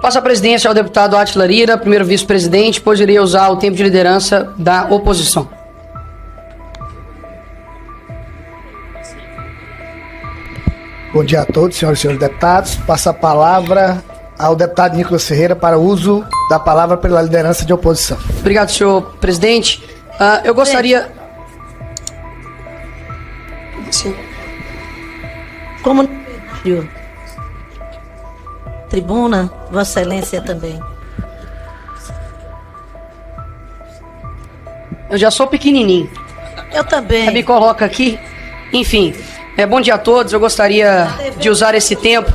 Passo a presidência ao deputado Átila Lira, primeiro vice-presidente, pois irei usar o tempo de liderança da oposição. Bom dia a todos, senhoras e senhores deputados. Passo a palavra ao deputado Nicolas Ferreira para o uso da palavra pela liderança de oposição. Obrigado, senhor presidente. Eu gostaria... Sim. Como tribuna, Vossa Excelência também. Eu já sou pequenininho. Eu também. Me coloca aqui. Enfim, bom dia a todos. Eu gostaria de usar esse tempo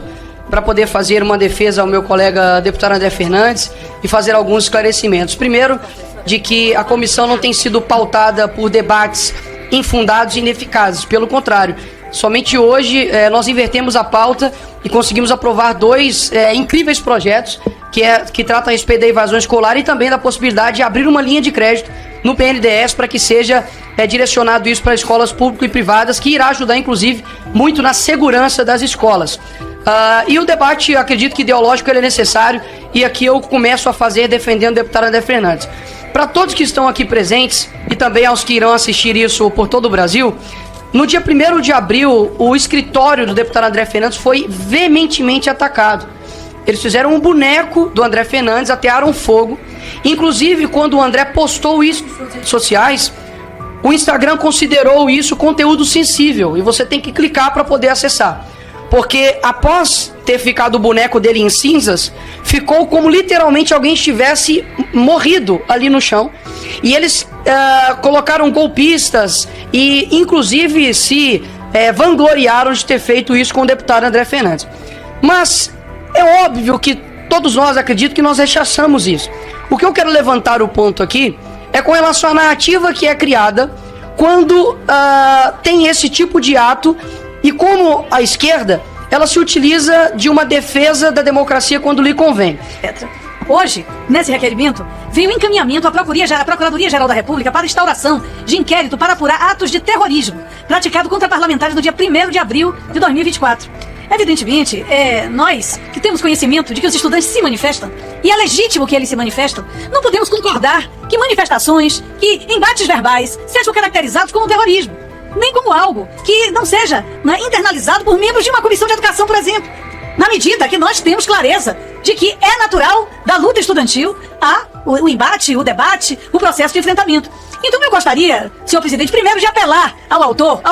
para poder fazer uma defesa ao meu colega deputado André Fernandes e fazer alguns esclarecimentos. Primeiro, de que a comissão não tem sido pautada por debates infundados e ineficazes. Pelo contrário, somente hoje nós invertemos a pauta e conseguimos aprovar dois incríveis projetos que tratam a respeito da evasão escolar e também da possibilidade de abrir uma linha de crédito no PNDES para que seja direcionado isso para escolas públicas e privadas, que irá ajudar, inclusive, muito na segurança das escolas. E o debate, eu acredito que ideológico, ele é necessário, e aqui eu começo a fazer defendendo o deputado André Fernandes. Para todos que estão aqui presentes, e também aos que irão assistir isso por todo o Brasil, no dia 1º de abril, o escritório do deputado André Fernandes foi veementemente atacado. Eles fizeram um boneco do André Fernandes, atearam fogo. Inclusive, quando o André postou isso nas redes sociais, o Instagram considerou isso conteúdo sensível e você tem que clicar para poder acessar. Porque após ter ficado o boneco dele em cinzas, ficou como literalmente alguém estivesse morrido ali no chão. E eles colocaram golpistas e inclusive se vangloriaram de ter feito isso com o deputado André Fernandes. Mas é óbvio que todos nós acredito que nós rechaçamos isso. O que eu quero levantar o ponto aqui é com relação à narrativa que é criada quando tem esse tipo de ato e como a esquerda, ela se utiliza de uma defesa da democracia quando lhe convém. Hoje, nesse requerimento, vem o encaminhamento à Procuradoria-Geral da República para instauração de inquérito para apurar atos de terrorismo praticado contra parlamentares no dia 1º de abril de 2024. Evidentemente, nós que temos conhecimento de que os estudantes se manifestam, e é legítimo que eles se manifestam, não podemos concordar que manifestações, que embates verbais sejam caracterizados como terrorismo, nem como algo que não seja internalizado por membros de uma comissão de educação, por exemplo. Na medida que nós temos clareza de que é natural da luta estudantil o embate, o debate, o processo de enfrentamento. Então eu gostaria, senhor presidente, primeiro de apelar ao autor,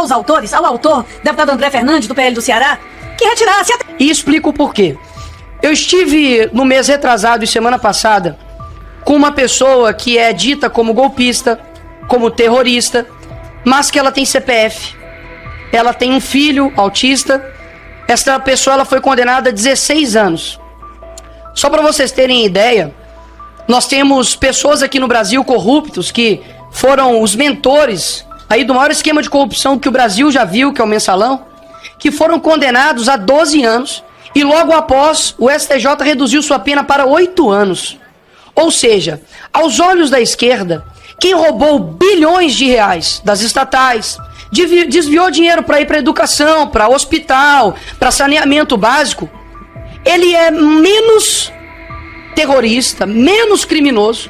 deputado André Fernandes, do PL do Ceará, que retirasse... E explico o porquê. Eu estive no mês retrasado e semana passada com uma pessoa que é dita como golpista, como terrorista, mas que ela tem CPF. Ela tem um filho autista. Essa pessoa ela foi condenada a 16 anos. Só para vocês terem ideia, nós temos pessoas aqui no Brasil corruptos que foram os mentores aí do maior esquema de corrupção que o Brasil já viu, que é o Mensalão, que foram condenados a 12 anos e logo após o STJ reduziu sua pena para 8 anos. Ou seja, aos olhos da esquerda, quem roubou bilhões de reais das estatais, desviou dinheiro para ir para educação, para hospital, para saneamento básico, ele é menos terrorista, menos criminoso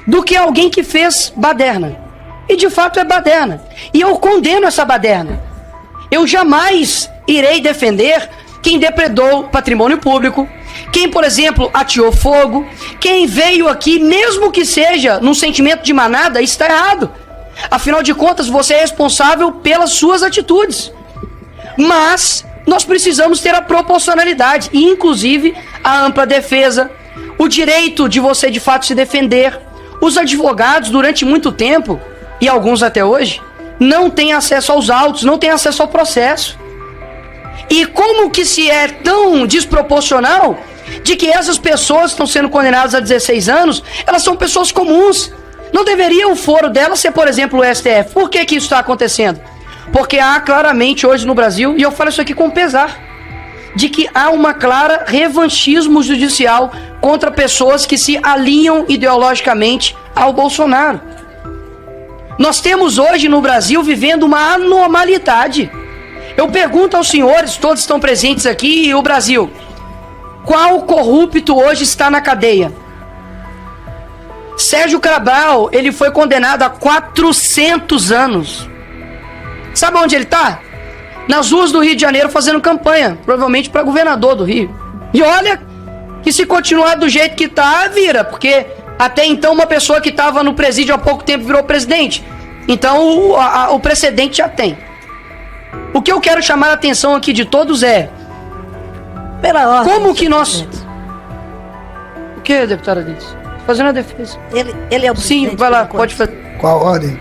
do que alguém que fez baderna. E de fato é baderna. E eu condeno essa baderna. Eu jamais irei defender quem depredou patrimônio público, quem, por exemplo, ateou fogo, quem veio aqui, mesmo que seja num sentimento de manada, está errado. Afinal de contas, você é responsável pelas suas atitudes. Mas nós precisamos ter a proporcionalidade e, inclusive, a ampla defesa, o direito de você, de fato, se defender. Os advogados, durante muito tempo, e alguns até hoje, não têm acesso aos autos, não têm acesso ao processo. E como que se é tão desproporcional de que essas pessoas que estão sendo condenadas a 16 anos, elas são pessoas comuns. Não deveria o foro delas ser, por exemplo, o STF. Por que isso está acontecendo? Porque há claramente hoje no Brasil, e eu falo isso aqui com pesar, de que há uma clara revanchismo judicial contra pessoas que se alinham ideologicamente ao Bolsonaro. Nós temos hoje no Brasil vivendo uma anormalidade. Eu pergunto aos senhores, todos estão presentes aqui, e o Brasil, Qual corrupto hoje está na cadeia? Sérgio Cabral, ele foi condenado a 400 anos. Sabe onde ele está? Nas ruas do Rio de Janeiro fazendo campanha, provavelmente para governador do Rio. E olha que se continuar do jeito que tá, vira, porque até então uma pessoa que estava no presídio há pouco tempo virou presidente. Então o precedente já tem. O que eu quero chamar a atenção aqui de todos é... Pela ordem, como que nós... presidente. O que, deputada Liz? Fazendo a defesa. Ele é o presidente. Sim, vai lá, por enquanto. pode fazer. Qual a ordem?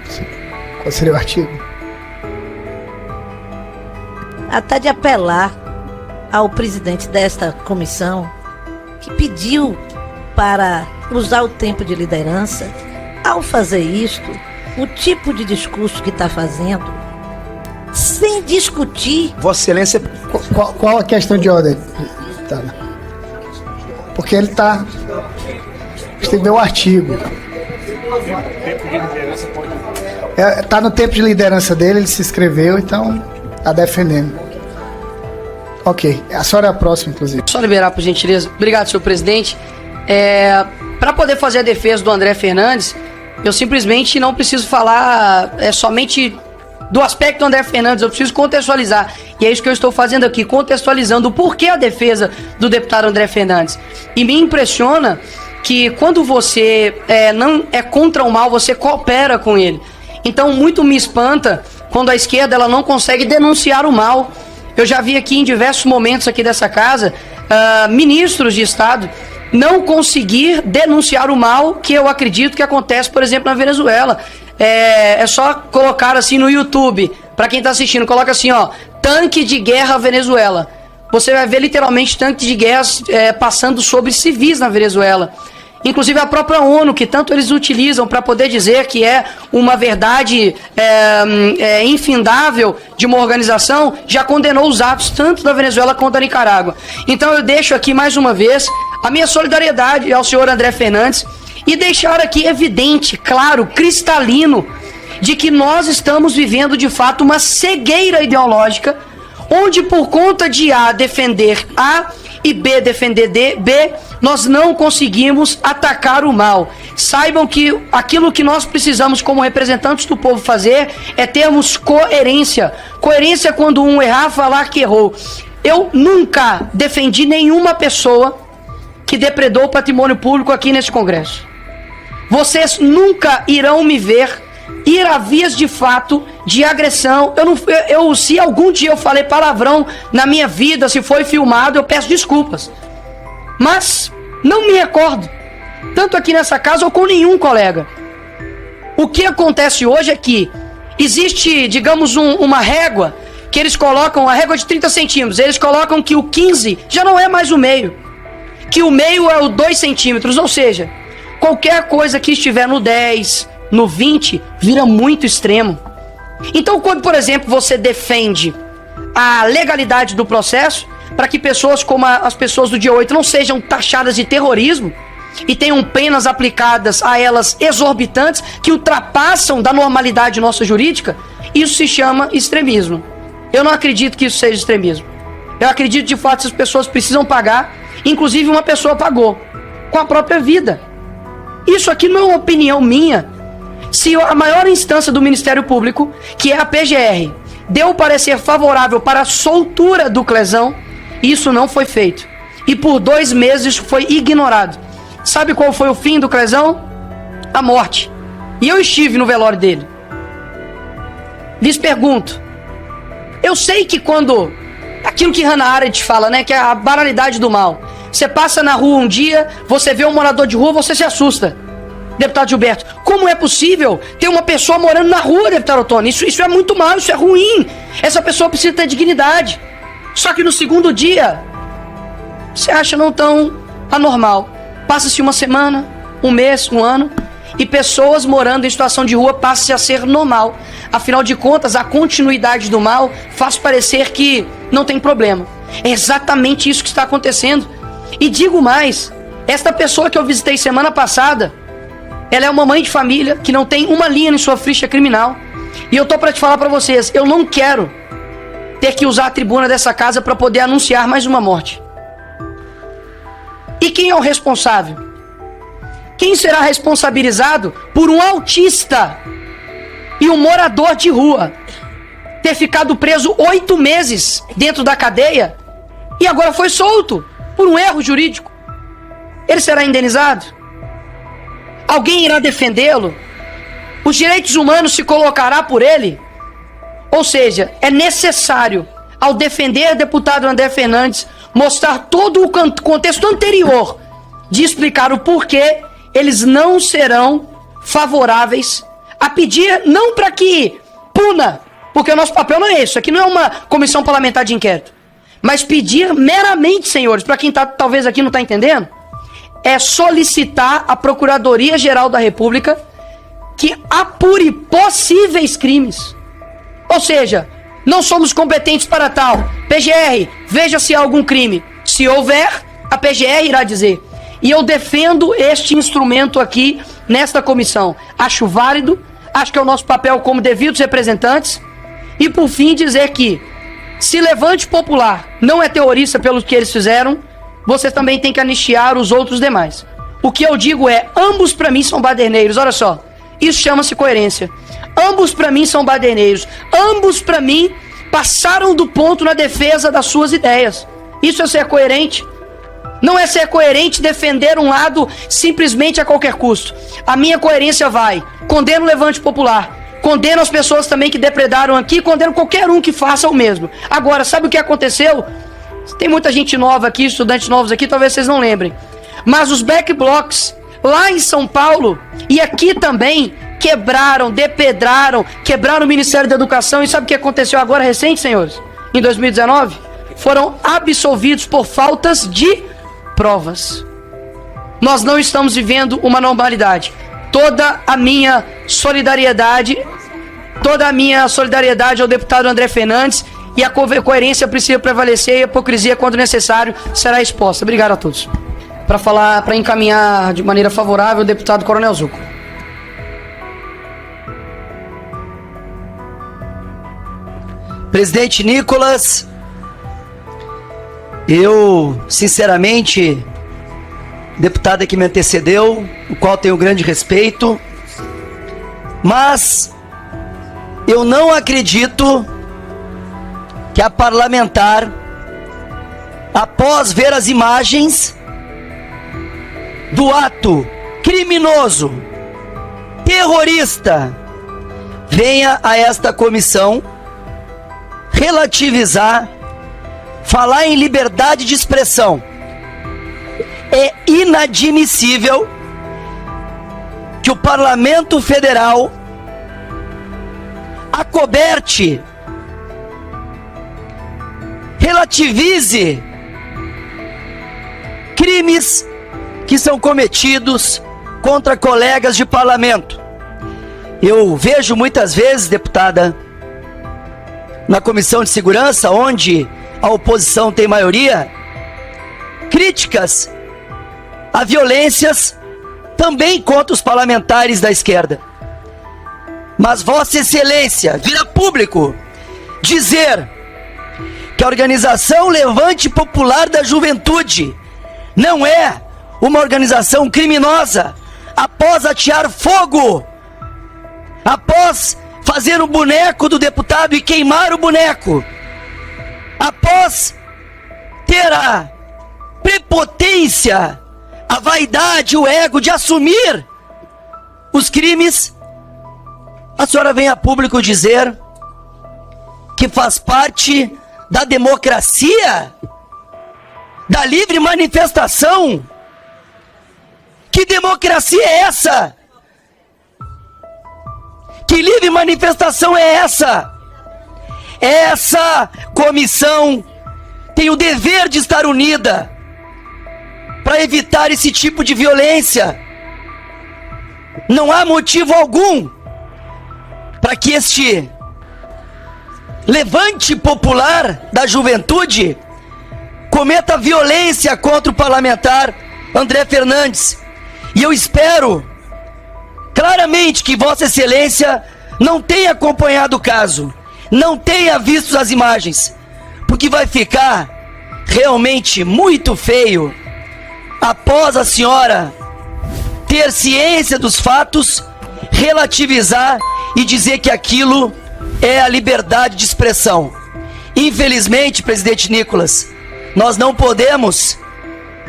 Qual seria o artigo? Até de apelar ao presidente desta comissão, que pediu para usar o tempo de liderança. Ao fazer isto, o tipo de discurso que está fazendo, sem discutir. Vossa Excelência... Qual a questão de ordem? Tá. Porque ele tá... Você tem que ver o artigo. Tá no tempo de liderança dele, ele se inscreveu, então tá defendendo. Ok, a senhora é a próxima, inclusive. Só liberar, por gentileza. Obrigado, senhor presidente. Para poder fazer a defesa do André Fernandes, eu simplesmente não preciso falar somente do aspecto do André Fernandes, eu preciso contextualizar. E é isso que eu estou fazendo aqui, contextualizando o porquê a defesa do deputado André Fernandes. E me impressiona que quando você não é contra o mal, você coopera com ele. Então, muito me espanta quando a esquerda ela não consegue denunciar o mal. Eu já vi aqui em diversos momentos aqui dessa casa, ministros de Estado não conseguir denunciar o mal que eu acredito que acontece, por exemplo, na Venezuela. É só colocar assim no YouTube, para quem está assistindo, coloca assim, ó, tanque de guerra Venezuela. Você vai ver literalmente tanques de guerra passando sobre civis na Venezuela. Inclusive a própria ONU, que tanto eles utilizam para poder dizer que é uma verdade infindável de uma organização, já condenou os atos tanto da Venezuela quanto da Nicarágua. Então eu deixo aqui mais uma vez a minha solidariedade ao senhor André Fernandes e deixar aqui evidente, claro, cristalino, de que nós estamos vivendo de fato uma cegueira ideológica, onde por conta de A defender A e B defender B, nós não conseguimos atacar o mal. Saibam que aquilo que nós precisamos como representantes do povo fazer é termos coerência. Coerência quando um errar, falar que errou. Eu nunca defendi nenhuma pessoa que depredou o patrimônio público aqui nesse Congresso. Vocês nunca irão me ver ir a vias de fato de agressão. Se algum dia eu falei palavrão na minha vida, se foi filmado, eu peço desculpas. Mas não me recordo, tanto aqui nessa casa ou com nenhum colega. O que acontece hoje é que existe, digamos, uma régua, que eles colocam, a régua de 30 centímetros, eles colocam que o 15 já não é mais o meio, que o meio é o 2 centímetros, ou seja, qualquer coisa que estiver no 10, no 20, vira muito extremo. Então, quando, por exemplo, você defende a legalidade do processo, para que pessoas como as pessoas do dia 8 não sejam taxadas de terrorismo e tenham penas aplicadas a elas exorbitantes, que ultrapassam da normalidade nossa jurídica, isso se chama extremismo. Eu não acredito que isso seja extremismo. Eu acredito de fato que as pessoas precisam pagar, inclusive uma pessoa pagou, com a própria vida. Isso aqui não é uma opinião minha. Se a maior instância do Ministério Público, que é a PGR, deu o parecer favorável para a soltura do Clezão, isso não foi feito. E por 2 meses foi ignorado. Sabe qual foi o fim do Clezão? A morte. E eu estive no velório dele. Lhes pergunto, eu sei que quando, aquilo que Hannah Arendt fala, né, que é a banalidade do mal. Você passa na rua um dia, você vê um morador de rua, você se assusta. Deputado Gilberto, como é possível ter uma pessoa morando na rua, deputado Ottoni? Isso é muito mal, isso é ruim. Essa pessoa precisa ter dignidade. Só que no segundo dia, você acha não tão anormal. Passa-se uma semana, um mês, um ano, e pessoas morando em situação de rua passam a ser normal. Afinal de contas, a continuidade do mal faz parecer que não tem problema. É exatamente isso que está acontecendo. E digo mais, esta pessoa que eu visitei semana passada, ela é uma mãe de família que não tem uma linha em sua ficha criminal. E eu tô para te falar para vocês, eu não quero ter que usar a tribuna dessa casa para poder anunciar mais uma morte. E quem é o responsável? Quem será responsabilizado por um autista e um morador de rua ter ficado preso 8 meses dentro da cadeia e agora foi solto por um erro jurídico? Ele será indenizado? Alguém irá defendê-lo? Os direitos humanos se colocará por ele? Ou seja, é necessário, ao defender o deputado André Fernandes, mostrar todo o contexto anterior de explicar o porquê eles não serão favoráveis a pedir, não para que puna, porque o nosso papel não é esse, aqui não é uma comissão parlamentar de inquérito, mas pedir meramente, senhores, para quem talvez aqui não está entendendo, é solicitar à Procuradoria-Geral da República que apure possíveis crimes. Ou seja, não somos competentes para tal. PGR, veja se há algum crime. Se houver, a PGR irá dizer. E eu defendo este instrumento aqui, nesta comissão. Acho válido, acho que é o nosso papel como devidos representantes. E por fim dizer que, se Levante Popular não é terrorista pelo que eles fizeram, vocês também têm que anistiar os outros demais. O que eu digo é, ambos para mim são baderneiros, olha só. Isso chama-se coerência. Ambos para mim são baderneiros. Ambos para mim passaram do ponto na defesa das suas ideias. Isso é ser coerente. Não é ser coerente defender um lado simplesmente a qualquer custo. A minha coerência vai. Condeno o Levante Popular. Condeno as pessoas também que depredaram aqui. Condeno qualquer um que faça o mesmo. Agora, sabe o que aconteceu? Tem muita gente nova aqui, estudantes novos aqui, talvez vocês não lembrem. Mas os back blocks lá em São Paulo e aqui também quebraram, depedraram, quebraram o Ministério da Educação. E sabe o que aconteceu agora recente, senhores? Em 2019? Foram absolvidos por faltas de provas. Nós não estamos vivendo uma normalidade. Toda a minha solidariedade ao deputado André Fernandes, e a coerência precisa prevalecer e a hipocrisia, quando necessário, será exposta. Obrigado a todos. Para encaminhar de maneira favorável o deputado Coronel Zucco. Presidente Nicolas, eu, sinceramente, deputada que me antecedeu, o qual tenho grande respeito, mas eu não acredito que a parlamentar, após ver as imagens do ato criminoso, terrorista, venha a esta comissão relativizar, falar em liberdade de expressão. É inadmissível que o Parlamento Federal acoberte, relativize crimes que são cometidos contra colegas de parlamento. Eu vejo muitas vezes, deputada, na Comissão de Segurança, onde a oposição tem maioria, críticas a violências também contra os parlamentares da esquerda. Mas Vossa Excelência vira público dizer que a organização Levante Popular da Juventude não é uma organização criminosa, após atear fogo, após fazer o boneco do deputado e queimar o boneco, após ter a prepotência, a vaidade, o ego de assumir os crimes, a senhora vem a público dizer que faz parte da democracia, da livre manifestação. Que democracia é essa? Que livre manifestação é essa? Essa comissão tem o dever de estar unida para evitar esse tipo de violência. Não há motivo algum para que este Levante Popular da Juventude cometa violência contra o parlamentar André Fernandes. E eu espero claramente que Vossa Excelência não tenha acompanhado o caso, não tenha visto as imagens, porque vai ficar realmente muito feio após a senhora ter ciência dos fatos, relativizar e dizer que aquilo é a liberdade de expressão. Infelizmente, presidente Nicolas, nós não podemos,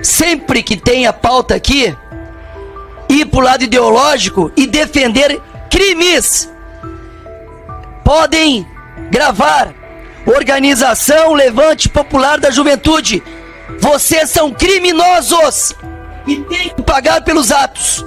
sempre que tem a pauta aqui, ir para o lado ideológico e defender crimes. Podem gravar Organização Levante Popular da Juventude. Vocês são criminosos e têm que pagar pelos atos.